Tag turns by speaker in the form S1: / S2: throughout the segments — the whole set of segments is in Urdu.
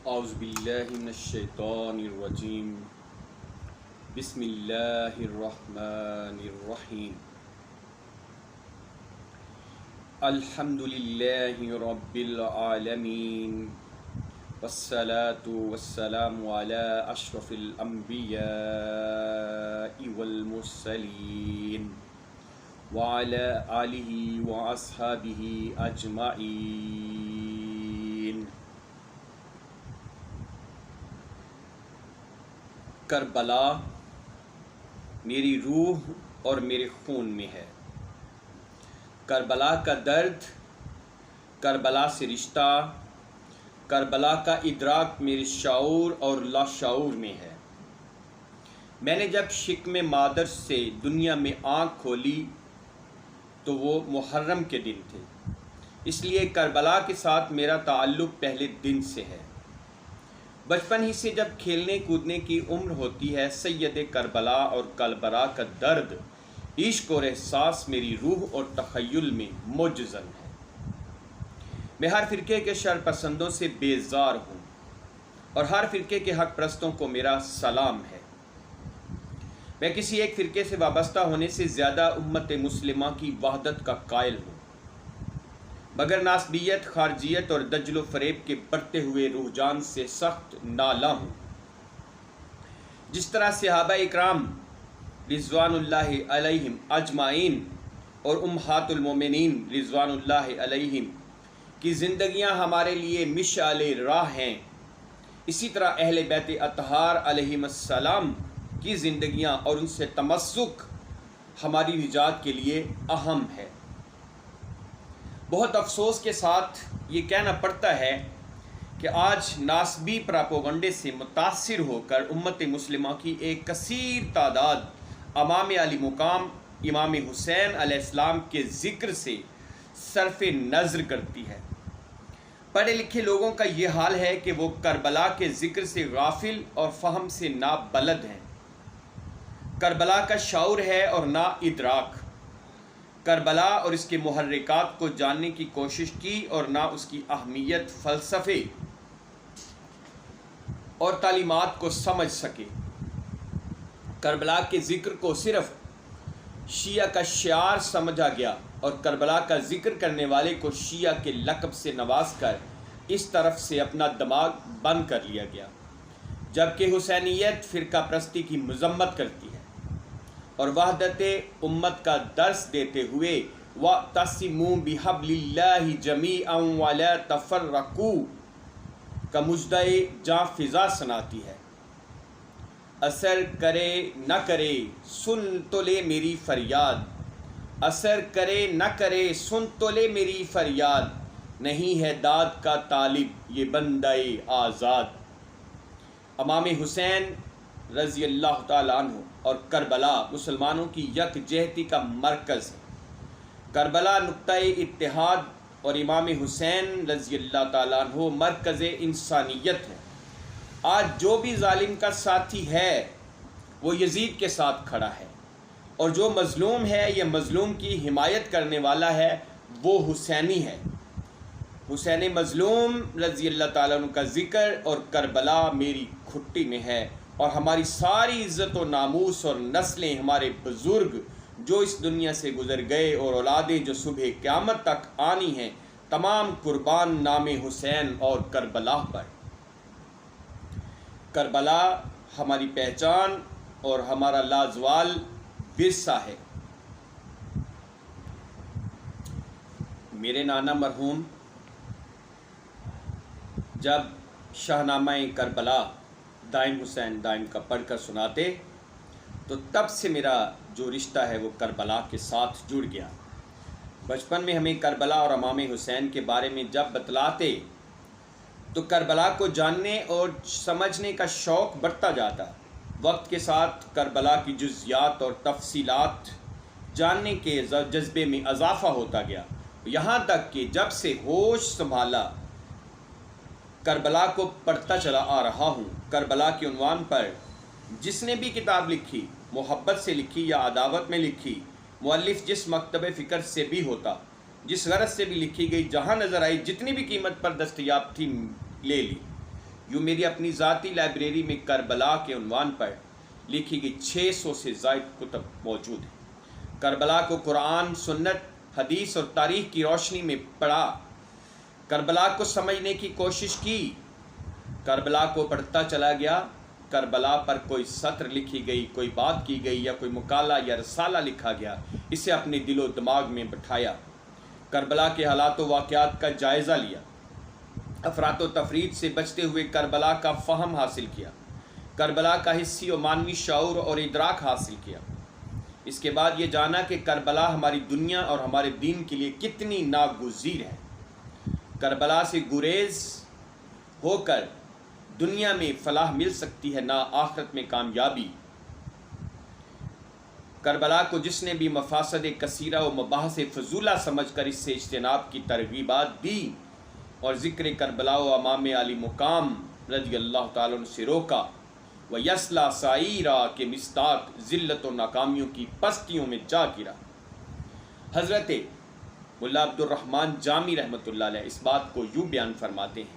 S1: اعوذ باللہ من الشیطان الرجیم بسم اللہ الرحمن الرحیم الحمد للہ رب العالمین والصلاة والسلام علی اشرف الانبیاء والمرسلین وعلی آلہ واصحابہ اجمعین۔ کربلا میری روح اور میرے خون میں ہے۔ کربلا کا درد، کربلا سے رشتہ، کربلا کا ادراک میرے شعور اور لاشعور میں ہے۔ میں نے جب شکم مادر سے دنیا میں آنکھ کھولی تو وہ محرم کے دن تھے، اس لیے کربلا کے ساتھ میرا تعلق پہلے دن سے ہے۔ بچپن ہی سے جب کھیلنے کودنے کی عمر ہوتی ہے، سید کربلا اور کربلا کا درد، عشق اور احساس میری روح اور تخیل میں مجزن ہے۔ میں ہر فرقے کے شر پسندوں سے بیزار ہوں اور ہر فرقے کے حق پرستوں کو میرا سلام ہے۔ میں کسی ایک فرقے سے وابستہ ہونے سے زیادہ امت مسلمہ کی وحدت کا قائل ہوں، مگر ناسبیت، خارجیت اور دجل و فریب کے بڑھتے ہوئے رجحان سے سخت نالاں ہوں۔ جس طرح صحابہ اکرام رضوان اللہ علیہم اجمعین اور امہات المومنین رضوان اللہ علیہم کی زندگیاں ہمارے لیے مشعل راہ ہیں، اسی طرح اہل بیت اطہار علیہم السلام کی زندگیاں اور ان سے تمسک ہماری نجات کے لیے اہم ہے۔ بہت افسوس کے ساتھ یہ کہنا پڑتا ہے کہ آج ناسبی پراپوگنڈے سے متاثر ہو کر امت مسلمہ کی ایک کثیر تعداد امام علی مقام امام حسین علیہ السلام کے ذکر سے صرف نظر کرتی ہے۔ پڑھے لکھے لوگوں کا یہ حال ہے کہ وہ کربلا کے ذکر سے غافل اور فہم سے نابلد ہیں۔ کربلا کا شعور ہے اور نا ادراک۔ کربلا اور اس کے محرکات کو جاننے کی کوشش کی اور نہ اس کی اہمیت، فلسفے اور تعلیمات کو سمجھ سکے۔ کربلا کے ذکر کو صرف شیعہ کا شعار سمجھا گیا اور کربلا کا ذکر کرنے والے کو شیعہ کے لقب سے نواز کر اس طرف سے اپنا دماغ بند کر لیا گیا، جبکہ حسینیت فرقہ پرستی کی مذمت کرتی ہے اور وحدت امت کا درس دیتے ہوئے وَاعْتَصِمُوا بِحَبْلِ اللَّهِ جَمِيعًا وَلَا تَفَرَّقُوا کا مژدہ جاں فضا سناتی ہے۔ اثر کرے نہ کرے سن تو لے میری فریاد، اثر کرے نہ کرے سن تو لے میری فریاد، نہیں ہے داد کا طالب یہ بندہ آزاد۔ امام حسین رضی اللہ تعالیٰ عنہ اور کربلا مسلمانوں کی یکجہتی کا مرکز ہے۔ کربلا نقطہ اتحاد اور امام حسین رضی اللہ تعالیٰ عنہ مرکز انسانیت ہے۔ آج جو بھی ظالم کا ساتھی ہے وہ یزید کے ساتھ کھڑا ہے، اور جو مظلوم ہے یا مظلوم کی حمایت کرنے والا ہے وہ حسینی ہے۔ حسین مظلوم رضی اللہ تعالیٰ عنہ کا ذکر اور کربلا میری کھٹی میں ہے، اور ہماری ساری عزت و ناموس اور نسلیں، ہمارے بزرگ جو اس دنیا سے گزر گئے اور اولادیں جو صبح قیامت تک آنی ہیں، تمام قربان نام حسین اور کربلا پر۔ کربلا ہماری پہچان اور ہمارا لازوال ورثہ ہے۔ میرے نانا مرحوم جب شاہنامہ کربلا دائم حسین دائم کا پڑھ کر سناتے تو تب سے میرا جو رشتہ ہے وہ کربلا کے ساتھ جڑ گیا۔ بچپن میں ہمیں کربلا اور امام حسین کے بارے میں جب بتلاتے تو کربلا کو جاننے اور سمجھنے کا شوق بڑھتا جاتا۔ وقت کے ساتھ کربلا کی جزیات اور تفصیلات جاننے کے جذبے میں اضافہ ہوتا گیا، یہاں تک کہ جب سے ہوش سنبھالا کربلا کو پڑھتا چلا آ رہا ہوں۔ کربلا کے عنوان پر جس نے بھی کتاب لکھی، محبت سے لکھی یا عداوت میں لکھی، مؤلف جس مکتب فکر سے بھی ہوتا، جس غرض سے بھی لکھی گئی، جہاں نظر آئی، جتنی بھی قیمت پر دستیاب تھی لے لی، یوں میری اپنی ذاتی لائبریری میں کربلا کے عنوان پر لکھی گئی 600 سے زائد کتب موجود ہیں۔ کربلا کو قرآن، سنت، حدیث اور تاریخ کی روشنی میں پڑھا، کربلا کو سمجھنے کی کوشش کی، کربلا کو پڑھتا چلا گیا۔ کربلا پر کوئی سطر لکھی گئی، کوئی بات کی گئی یا کوئی مقالہ یا رسالہ لکھا گیا، اسے اپنے دل و دماغ میں بٹھایا، کربلا کے حالات و واقعات کا جائزہ لیا، افراط و تفرید سے بچتے ہوئے کربلا کا فہم حاصل کیا، کربلا کا حسی و معنوی شعور اور ادراک حاصل کیا۔ اس کے بعد یہ جانا کہ کربلا ہماری دنیا اور ہمارے دین کے لیے کتنی ناگزیر ہے۔ کربلا سے گریز ہو کر دنیا میں فلاح مل سکتی ہے، نہ آخرت میں کامیابی۔ کربلا کو جس نے بھی مفاسد کثیرہ و مباحث فضولہ سمجھ کر اس سے اجتناب کی ترغیبات دی اور ذکر کربلا و امام علی مقام رضی اللہ تعالیٰ عنہ سے روکا، وَيَسْلَا سَعِيرًا کے مصداق ذلت و ناکامیوں کی پستیوں میں جا گرا۔ حضرت ملا عبد الرحمن جامی رحمۃ اللہ علیہ اس بات کو یوں بیان فرماتے ہیں: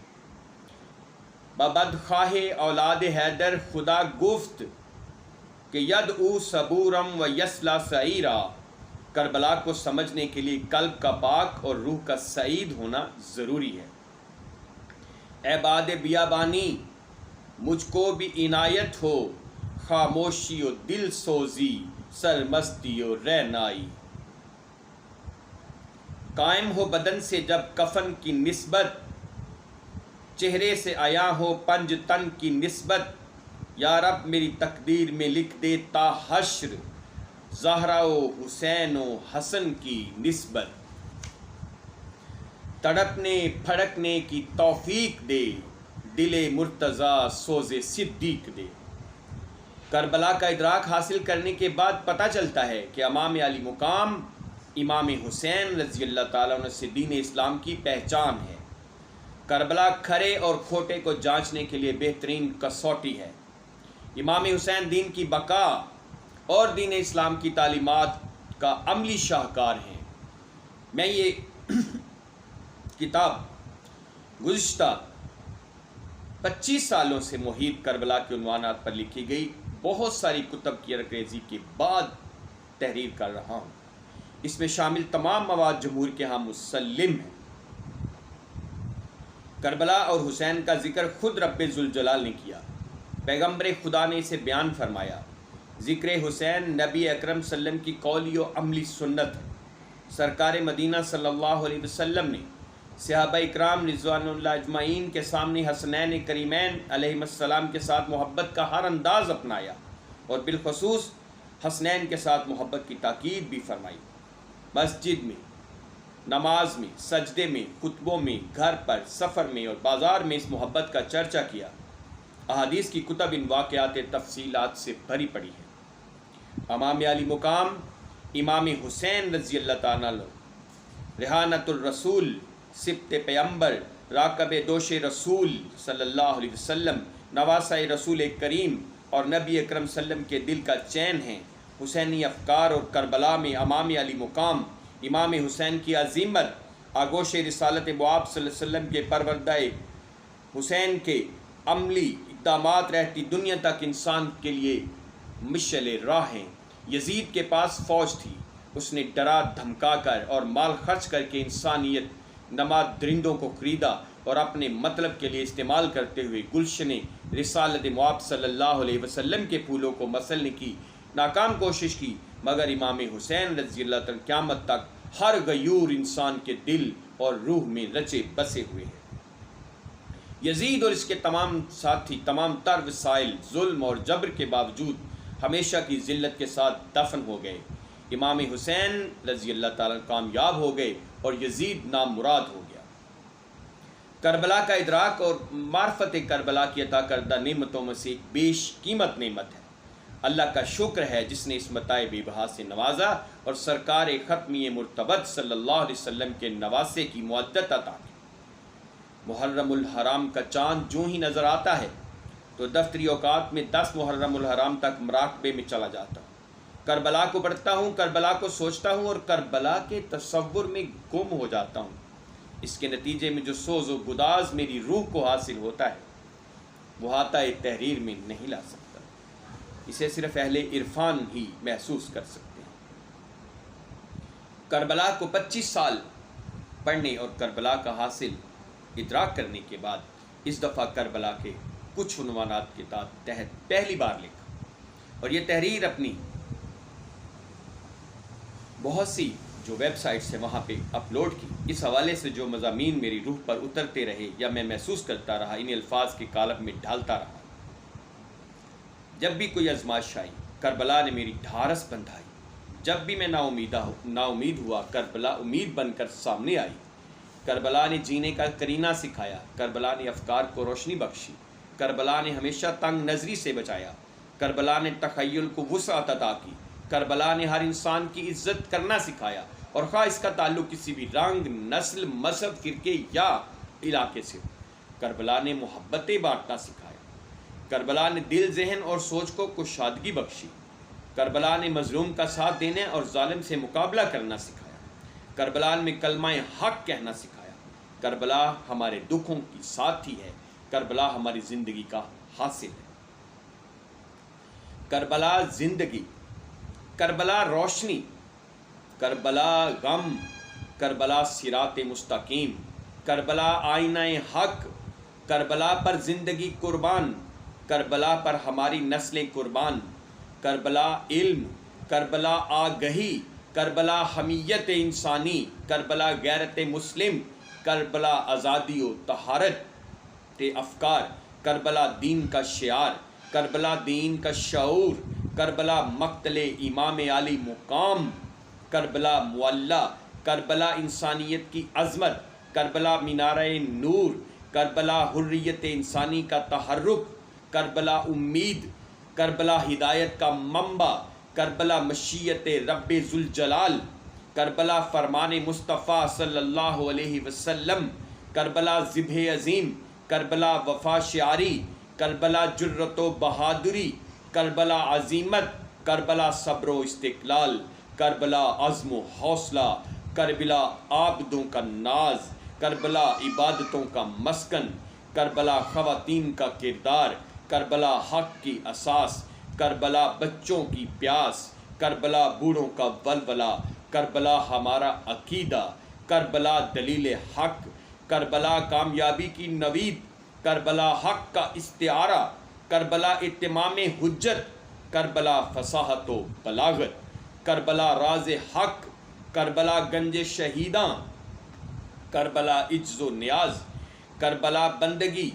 S1: ببدخواہ اولاد حیدر خدا گفت کہ یدعو صبورم و یسلا سعیرا۔ کربلا کو سمجھنے کے لیے قلب کا پاک اور روح کا سعید ہونا ضروری ہے۔ اے باد بیابانی، مجھ کو بھی عنایت ہو، خاموشی و دل سوزی، سرمستی و رعنائی۔ قائم ہو بدن سے جب کفن کی نسبت، چہرے سے آیا ہو پنج تن کی نسبت، یا رب میری تقدیر میں لکھ دے تا حشر، زہرا و حسین و حسن کی نسبت۔ تڑپنے پھڑکنے کی توفیق دے، دل مرتضیٰ سوز صدیق دے۔ کربلا کا ادراک حاصل کرنے کے بعد پتہ چلتا ہے کہ امام علی مقام امام حسین رضی اللہ تعالیٰ عنہ سے دین اسلام کی پہچان ہے۔ کربلا کھرے اور کھوٹے کو جانچنے کے لیے بہترین کسوٹی ہے۔ امام حسین دین کی بقا اور دین اسلام کی تعلیمات کا عملی شاہکار ہیں۔ میں یہ کتاب گزشتہ 25 سالوں سے محیط کربلا کے عنوانات پر لکھی گئی بہت ساری کتب کی انگریزی کے بعد تحریر کر رہا ہوں۔ اس میں شامل تمام مواد جمہور کے ہاں مسلم ہیں۔ کربلا اور حسین کا ذکر خود رب ذوالجلال نے کیا، پیغمبر خدا نے اسے بیان فرمایا۔ ذکر حسین نبی اکرم صلی اللہ علیہ وسلم کی قولی و عملی سنت ہے۔ سرکار مدینہ صلی اللہ علیہ وسلم نے صحابہ اکرام رضوان اللہ اجمعین کے سامنے حسنین کریمین علیہ السلام کے ساتھ محبت کا ہر انداز اپنایا اور بالخصوص حسنین کے ساتھ محبت کی تاکید بھی فرمائی۔ مسجد میں، نماز میں، سجدے میں، خطبوں میں، گھر پر، سفر میں اور بازار میں اس محبت کا چرچا کیا۔ احادیث کی کتب ان واقعات تفصیلات سے بھری پڑی ہے۔ امام علی مقام امام حسین رضی اللہ تعالیٰ عنہ ریحانۃ الرسول، سبط پیمبر، راکب دوش رسول صلی اللہ علیہ وسلم، نواسہ رسول کریم اور نبی اکرم صلی اللہ علیہ وسلم کے دل کا چین ہیں۔ حسینی افکار اور کربلا میں امام علی مقام امام حسین کی عظیمت آگوش رسالت باب صلی اللہ علیہ وسلم کے پروردہ حسین کے عملی اقدامات رہتی دنیا تک انسان کے لیے مشعل راہ ہیں۔ یزید کے پاس فوج تھی، اس نے ڈرا دھمکا کر اور مال خرچ کر کے انسانیت نماد درندوں کو خریدا اور اپنے مطلب کے لیے استعمال کرتے ہوئے گلشن رسالت مآب صلی اللہ علیہ وسلم کے پھولوں کو مسلنے کی ناکام کوشش کی، مگر امام حسین رضی اللہ تعالیٰ قیامت تک ہر غیور انسان کے دل اور روح میں رچے بسے ہوئے ہیں۔ یزید اور اس کے تمام ساتھی تمام تر وسائل، ظلم اور جبر کے باوجود ہمیشہ کی ذلت کے ساتھ دفن ہو گئے۔ امام حسین رضی اللہ تعالیٰ کامیاب ہو گئے اور یزید نامراد ہو گیا۔ کربلا کا ادراک اور معرفت کربلا کی عطا کردہ نعمتوں میں سے ایک بیش قیمت نعمت ہے۔ اللہ کا شکر ہے جس نے اس متاع بے بہا سے نوازا اور سرکار ختمی مرتبت صلی اللہ علیہ وسلم کے نواسے کی معدت عطا کی۔ محرم الحرام کا چاند جو ہی نظر آتا ہے تو دفتری اوقات میں 10 محرم الحرام تک مراقبے میں چلا جاتا ہوں۔ کربلا کو پڑھتا ہوں، کربلا کو سوچتا ہوں اور کربلا کے تصور میں گم ہو جاتا ہوں۔ اس کے نتیجے میں جو سوز و گداز میری روح کو حاصل ہوتا ہے وہ احاطہ تحریر میں نہیں لا سکتا، اسے صرف اہل عرفان ہی محسوس کر سکتے ہیں۔ کربلا کو 25 سال پڑھنے اور کربلا کا حاصل ادراک کرنے کے بعد اس دفعہ کربلا کے کچھ عنوانات کے تحت پہلی بار لکھا، اور یہ تحریر اپنی بہت سی جو ویب سائٹس ہیں وہاں پہ اپلوڈ کی۔ اس حوالے سے جو مضامین میری روح پر اترتے رہے یا میں محسوس کرتا رہا، انہیں الفاظ کے کالم میں ڈھالتا رہا۔ جب بھی کوئی آزمائش آئی، کربلا نے میری ڈھارس بندھائی۔ جب بھی میں نا امید ہوا، کربلا امید بن کر سامنے آئی۔ کربلا نے جینے کا کرینہ سکھایا، کربلا نے افکار کو روشنی بخشی، کربلا نے ہمیشہ تنگ نظری سے بچایا، کربلا نے تخیل کو وسعت عطا کی، کربلا نے ہر انسان کی عزت کرنا سکھایا، اور خواہ اس کا تعلق کسی بھی رنگ، نسل، مذہب، فرقے یا علاقے سے ہو۔ کربلا نے محبتیں بانٹنا سکھایا، کربلا نے دل، ذہن اور سوچ کو کشادگی بخشی، کربلا نے مظلوم کا ساتھ دینے اور ظالم سے مقابلہ کرنا سکھایا، کربلا میں کلمہ حق کہنا سکھایا۔ کربلا ہمارے دکھوں کی ساتھی ہے، کربلا ہماری زندگی کا حاصل ہے۔ کربلا زندگی، کربلا روشنی، کربلا غم، کربلا صراط مستقیم، کربلا آئینہ حق، کربلا پر زندگی قربان، کربلا پر ہماری نسلیں قربان، کربلا علم، کربلا آگہی، کربلا حمیت انسانی، کربلا غیرت مسلم، کربلا آزادی و طہارت افکار، کربلا دین کا شعار، کربلا دین کا شعور، کربلا مقتل امام علی مقام، کربلا معلی، کربلا انسانیت کی عظمت، کربلا مینارہ نور، کربلا حریت انسانی کا تحرک، کربلا امید، کربلا ہدایت کا منبع، کربلا مشیت رب ذوالجلال، کربلا فرمان مصطفیٰ صلی اللہ علیہ وسلم، کربلا ذبح عظیم، کربلا وفا شعاری، کربلا جرت و بہادری، کربلا عزیمت، کربلا صبر و استقلال، کربلا عزم و حوصلہ، کربلا عابدوں کا ناز، کربلا عبادتوں کا مسکن، کربلا خواتین کا کردار، کربلا حق کی اساس، کربلا بچوں کی پیاس، کربلا بوڑھوں کا ولولہ، کربلا ہمارا عقیدہ، کربلا دلیل حق، کربلا کامیابی کی نوید، کربلا حق کا استعارہ، کربلا اتمام حجت، کربلا فصاحت و بلاغت، کربلا راز حق، کربلا گنج شہیداں، کربلا عجز و نیاز، کربلا بندگی،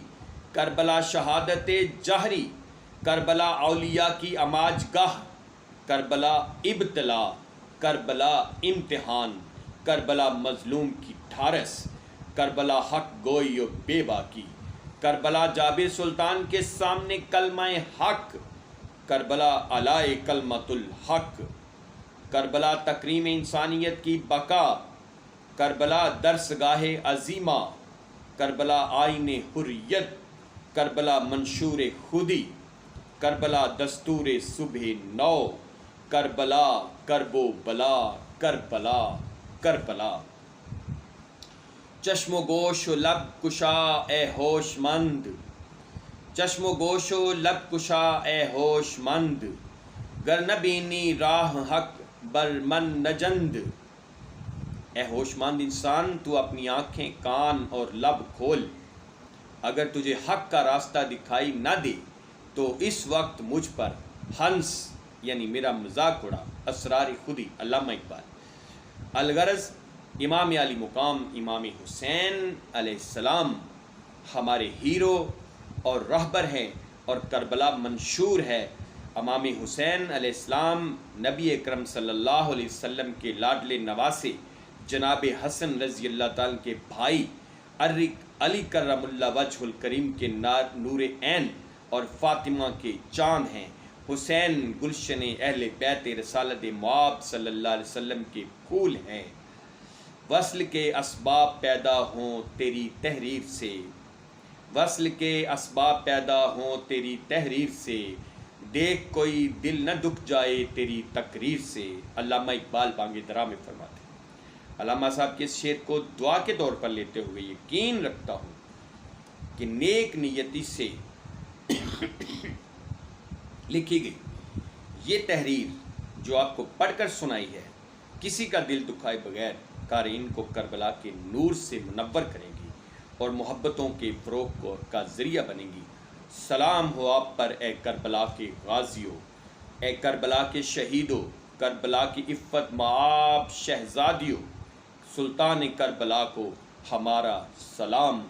S1: کربلا شہادت جہری، کربلا اولیاء کی اماج گاہ، کربلا ابتلا، کربلا امتحان، کربلا مظلوم کی ڈھارس، کربلا حق گوئی و بے باکی، کربلا جابر سلطان کے سامنے کلمہ حق، کربلا علائے کلمۃ الحق، کربلا تکریم انسانیت کی بقا، کربلا درسگاہ عظیمہ، کربلا آئین حریت، کربلا منشور خودی، کربلا دستور صبح نو، کربلا کرب و بلا، کربلا کربلا۔ چشم و گوش و لب کشا اے ہوش مند، چشم و گوش و لب کشا اے ہوش مند، گر نہ بینی راہ حق بر من نجند۔ اے ہوش مند انسان، تو اپنی آنکھیں، کان اور لب کھول، اگر تجھے حق کا راستہ دکھائی نہ دے تو اس وقت مجھ پر ہنس، یعنی میرا مذاق اڑا۔ اسرار خودی، علامہ اقبال۔ الغرض امام علی مقام امام حسین علیہ السلام ہمارے ہیرو اور رہبر ہیں، اور کربلا منشور ہے۔ امام حسین علیہ السلام نبی اکرم صلی اللہ علیہ وسلم کے لاڈلے نواسے جناب حسن رضی اللہ تعالیٰ کے بھائی علی کرم اللہ وجہ الکریم کے نور عین اور فاطمہ کے چاند ہیں۔ حسین گلشن اہل بیت رسالت مآب صلی اللہ علیہ وسلم کے پھول ہیں۔ وصل کے اسباب پیدا ہوں تیری تحریر سے، وصل کے اسباب پیدا ہوں تیری تحریر سے، دیکھ کوئی دل نہ دکھ جائے تیری تقریر سے۔ علامہ اقبال بانگ درا میں فرماتے ہیں۔ علامہ صاحب کے اس شعر کو دعا کے طور پر لیتے ہوئے یقین رکھتا ہوں کہ نیک نیتی سے لکھی گئی یہ تحریر جو آپ کو پڑھ کر سنائی ہے کسی کا دل دکھائے بغیر قارئین کو کربلا کے نور سے منور کرے گی اور محبتوں کے فروغ کا ذریعہ بنے گی۔ سلام ہو آپ پر اے کربلا کے غازیوں، اے کربلا کے شہیدوں، کربلا کی عفت مآب شہزادیوں، سلطان کربلا کو ہمارا سلام۔